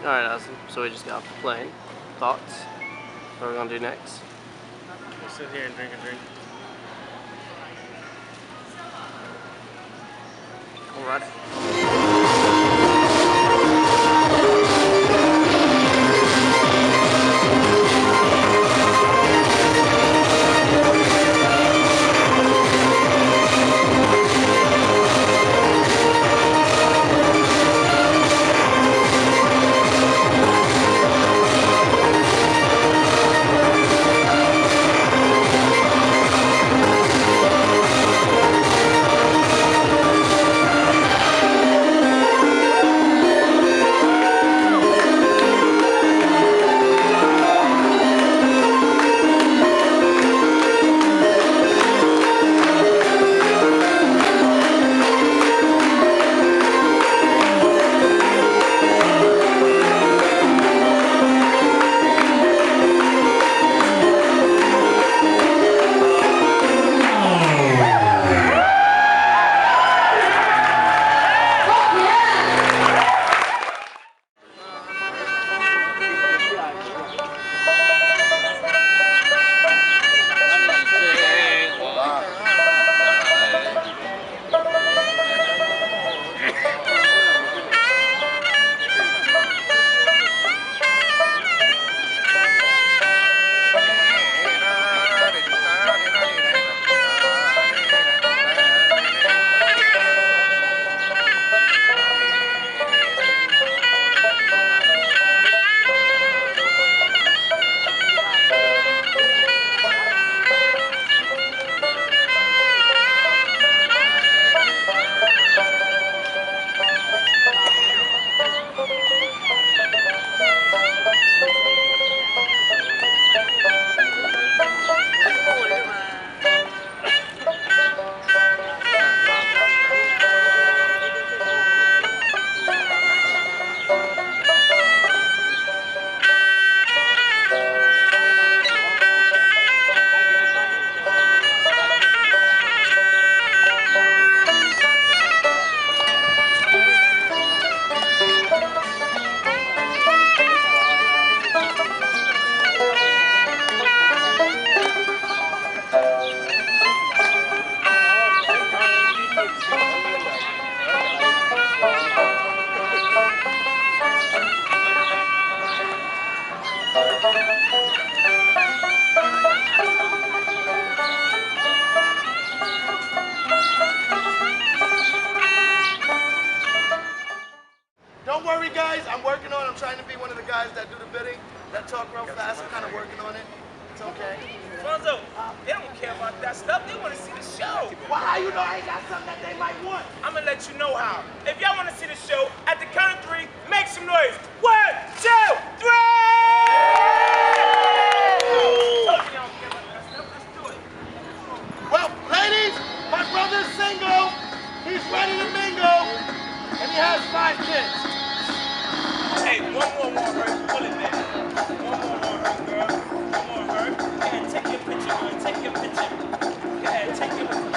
Alright, awesome. So we just got off the plane. Thoughts? What are we gonna do next? We'll sit here and drink a drink. Alright. Don't worry, guys. I'm working on it. I'm trying to be one of the guys that do the bidding, that talk real fast. I'm kind of working on it. It's okay. Fonzo, they don't care about that stuff. They want to see the show. Well, how you know I ain't got something that they might want? I'm going to let you know how. If y'all want to see the show, at the count of 3, make some noise. 1, 2, 3! Well, ladies, my brother's single. He's ready to mingle, and he has 5 kids. Hey, one more, her. Pull it, man. One more, her, girl. One more, her. Yeah, take your picture, girl. Take your picture. Yeah, take your picture.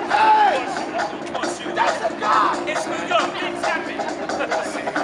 Hey! That's gonna cost you. That's a guy! It's New York. Things happen.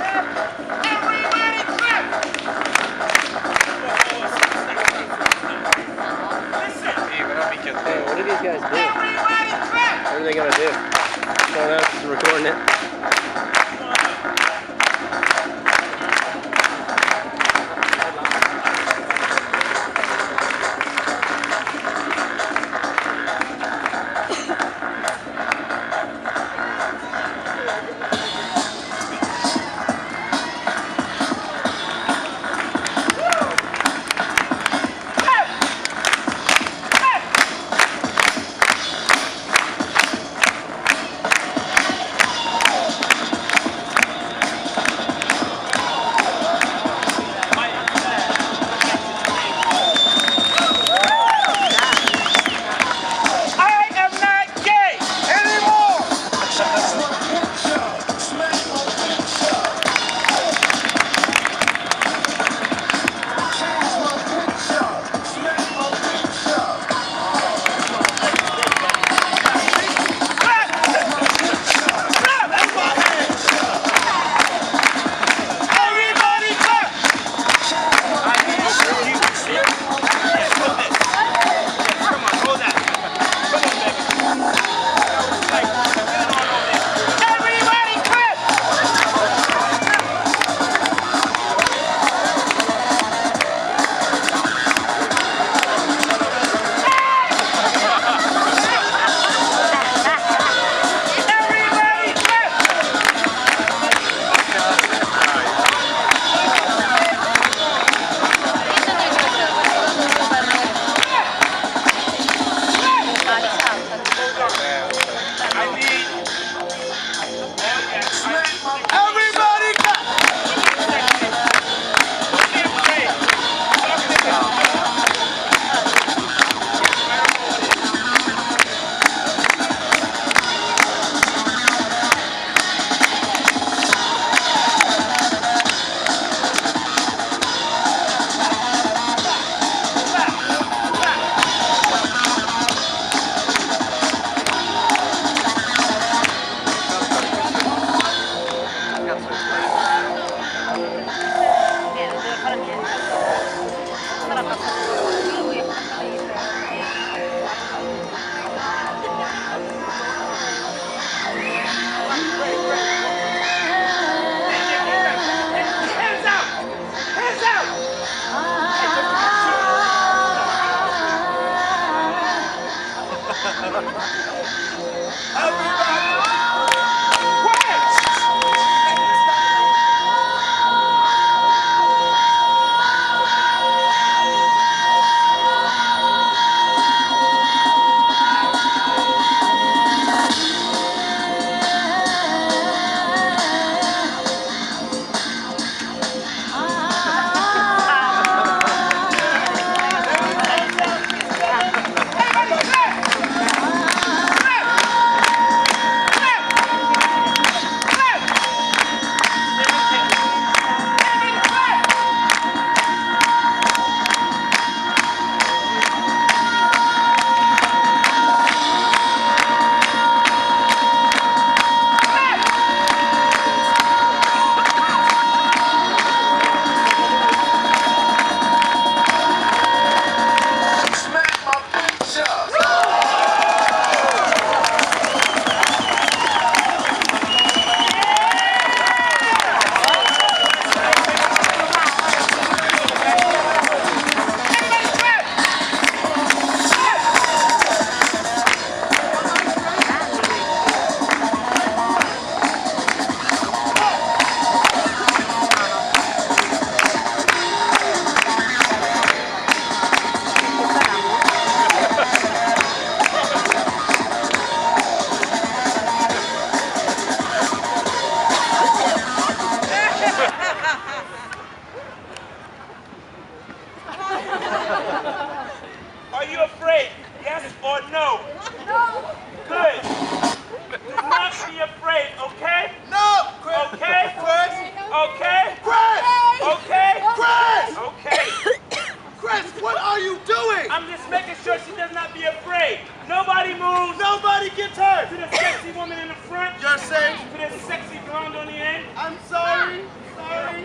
Nobody moves. Nobody gets hurt. To the sexy woman in the front. You're safe. To the sexy blonde on the end. I'm sorry. Sorry.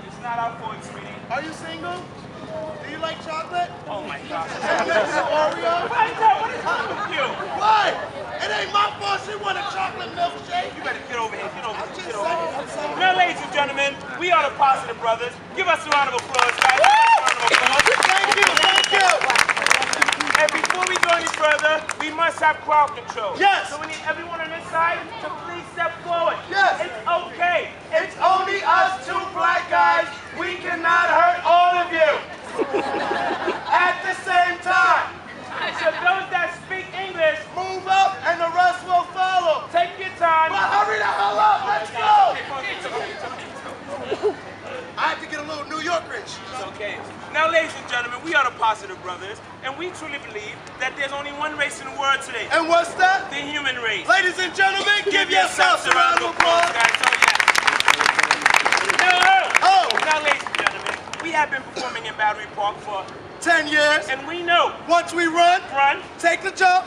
It's not our fault, sweetie. Are you single? Do you like chocolate? Oh my gosh. Oreo? What is wrong with you? What? It ain't my fault she want a chocolate milkshake. You better get over here. Get over I'm here. just Get over here. saying. I'm sorry. Now, ladies and gentlemen, we are the Positive Brothers. Give us a round of applause, guys. Give us a round of applause. Thank you. And before we go any further, we must have crowd control. Yes. So we need everyone on this side to please step forward. Yes. It's okay. It's only us two black guys. We cannot hurt all of you at the same time. So those that speak English, Move up and the rest will follow. take your time. But hurry the hell up. Let's go. I have to get a little New Yorkerish. It's okay. Now, ladies and gentlemen, we are the Positive Brothers, and we truly believe that there's only one race in the world today. And what's that? The human race. Ladies and gentlemen, give yourselves a round of applause. guys. Now, ladies and gentlemen, we have been performing in Battery Park for 10 years. and we know. Once we run, take the jump,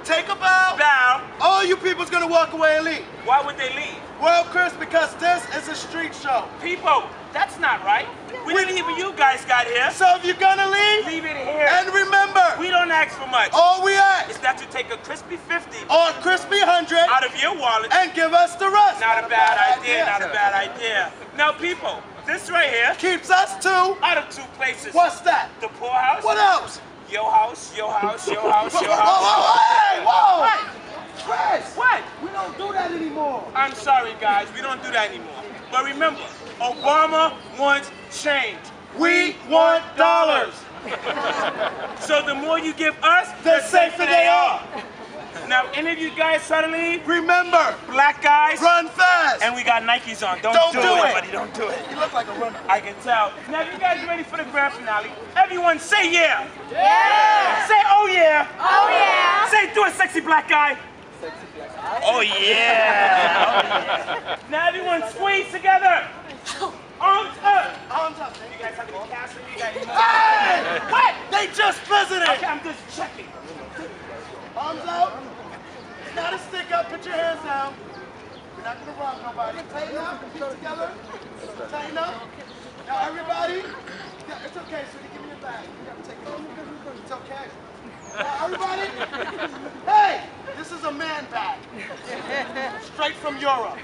take a bow. All you people's gonna walk away and leave. Why would they leave? Well, Chris, because this is a street show. People, that's not right. We didn't even you guys got here. So if you're gonna leave, Leave it here. and remember, We don't ask for much. all we ask It's that you take a crispy 50 or a crispy 100 out of your wallet. and give us the rest. Not a bad idea, not a bad idea. Now, people, this right here, Keeps us two. out of two places. What's that? The poorhouse. What else? Your house, your house, your house, Whoa, your whoa, house. whoa, hey, whoa! What? Chris, What? we don't do that anymore. I'm sorry, guys. We don't do that anymore. But remember, Obama wants change. We want dollars. So the more you give us, The safer they are. Now, any of you guys try to leave? Remember, Black guys. run fast. And we got Nikes on. Don't Don't do do it, it. buddy. Don't do it. You look like a runner. I can tell. Now, if you guys are ready for the grand finale, everyone say yeah. Yeah. Say oh yeah. Oh yeah! Say do it, sexy black guy. Sexy black guy. Oh yeah. Oh, yeah. Now, everyone squeeze together. Arms up. Arms up. You guys have any cash for me? You got any more? Hey! What? They just visited. Okay, I'm just checking. Arms out. You gotta stick up. Put your hands down. We're not gonna rob nobody. Tighten up. Feet together. Tighten up. Now everybody. Yeah, it's okay, sweetie. Give me your bag. You gotta take it off. It's okay. Now everybody. Hey, this is a man bag. Straight from Europe.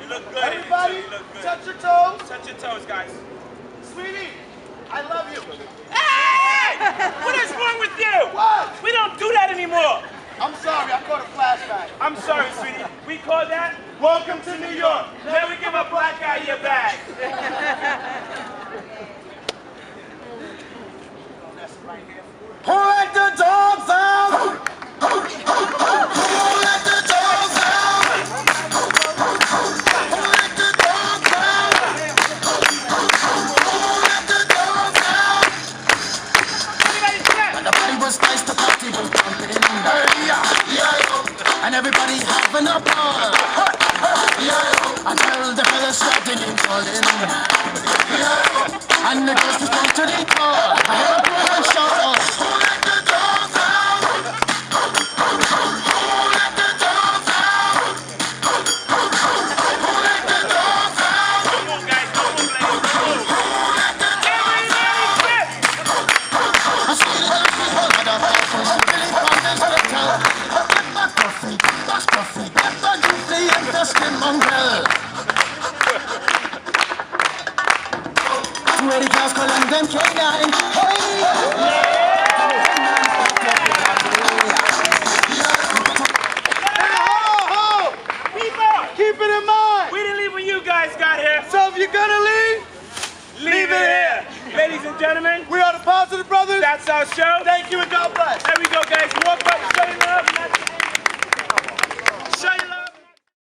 You look good. Everybody, You look good. touch your toes. Touch your toes, guys. Sweetie, I love you. Hey! What is wrong with you? What? We don't do that anymore. I'm sorry, I caught a flashback. I'm sorry, sweetie. We call that Welcome to New York. never give a black guy your bag. Who let the dogs out? Who let the dogs out? Who let the dogs out? Who let the dogs out? Everybody clap. And the party was nice, the party was pumping. And everybody having a ball. Until the fellas shouting and calling. And the girls respond to the call. I hear a boy shout out, who let the dogs out? Who let the dogs out? Who let the dogs out? Come on, guys. Come on, ladies. Come on. Who let the dogs Everybody clap. I see the girls with one of the faces. Really fun as they tell. That's coffee, that's coffee. That's a goofy and the skin mongrel. Where the girls calling them K9. People, Keep it in mind. we didn't leave when you guys got here. So if you're gonna leave, Leave it here. Ladies and gentlemen, we are the Positive Brothers. that's our show. Thank you and God bless. There we go, guys. Walk up, straight